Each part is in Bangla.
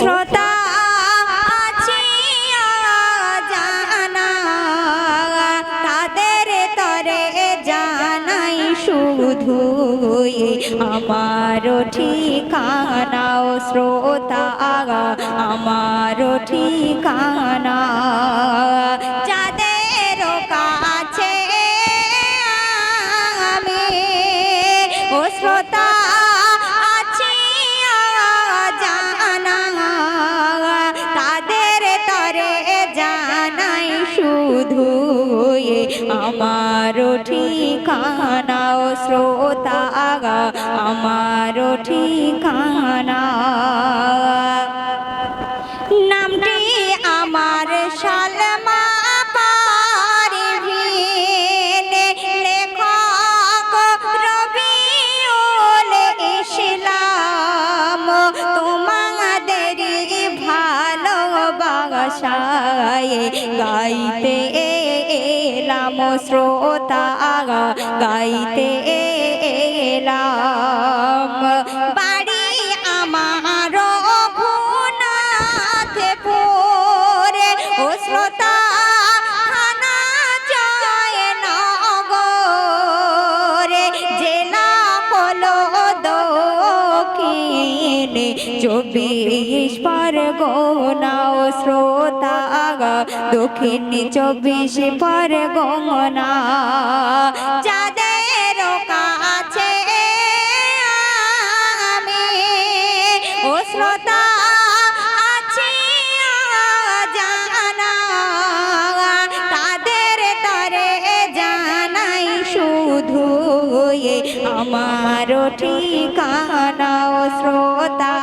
শ্রোতা আছে জানা তাদের তরে জানাই শুধু আমার ঠিকানা ও শ্রোতা আমার ঠিকানা যাদের কাছে আমি ও শ্রোতা আছি জানা তাদের তরে জানাই শুধু আমার ঠিকানা ও শ্রোতা আমার ঠিকানা নামটি আমার সালমা পারভীন লেখক রবিউল ইসলাম তোমাদেরই ভালোবাসায় গাইতে এলাম শ্রোতা গাইতে এলাম বাড়ি আমার গুনাথপুরে ও শ্রোতা থানা জয়নগরে জেলা হলো দক্ষিণে 24 পরগনা ও শ্রোতা দক্ষিণ 24 পরগনা যাদের কাছে আমি ও শ্রোতা আছি জানা তাদের তরে জানাই শুধু আমার ঠিকানা ও শ্রোতা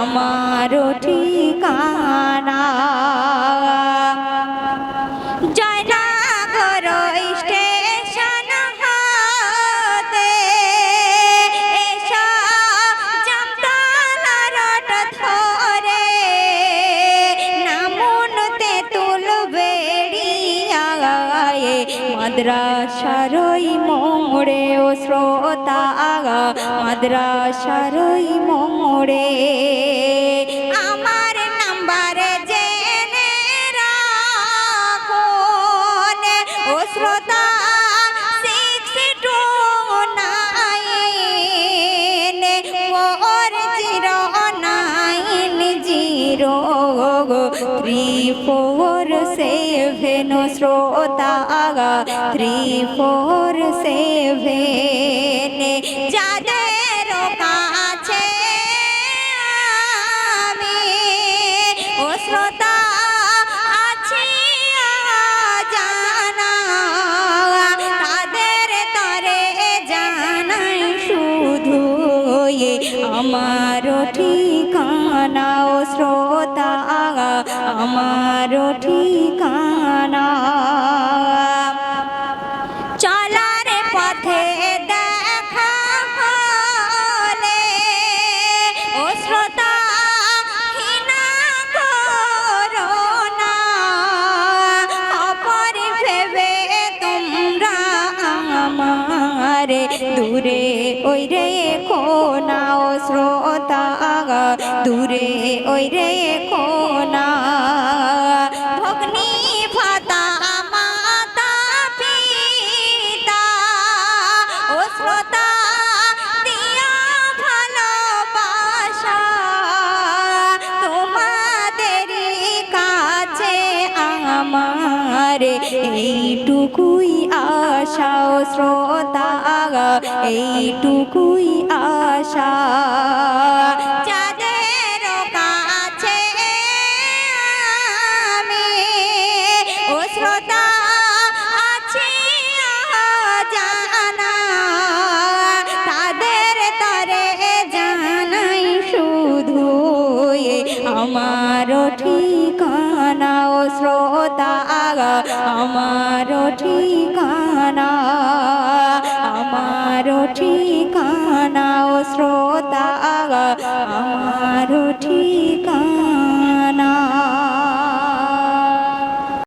আমার ঠিকানা জয়নগর স্টেশন হতে এসো জামতলা রোড ধরে নামুন তেঁতুল বেড়িয়ায় মাদ্রাসার ওই মোড়ে ও শ্রোতা মাদ্রাসার ওই মোড়ে আমার নাম্বার জেনে রাখুন ও শ্রোতা 6290347 শ্রোতা 347 যাদের কাছে আমি ও শ্রোতা আছি জানা তাদের তরে জানাই শুধু আমার ঠিকানা ও শ্রোতা আমার ঠিকানা চলার পথে দেখা হলে ও শ্রোতা ঘৃণা করো না অপর ভেবে তোমরা আমার দূরে ওই রে কোনা ও শ্রোতা দূরে ওই রে কোনা ভগ্নী ভাতা মাতা পিতা ও শ্রোতা দিয়া ভালোবাসা তোমাদেরই কাছে আমার এইটুকুই আশা ও শ্রোতা এইটুকুই আশা যাদের কাছে আমি ও শ্রোতা আছি জানা তাদের তরে জানাই শুধু আমার ঠিকানা ও শ্রোতা আমার ঠিকানা আমার ঠিকানা ও শ্রোতা আমার ঠিকানা।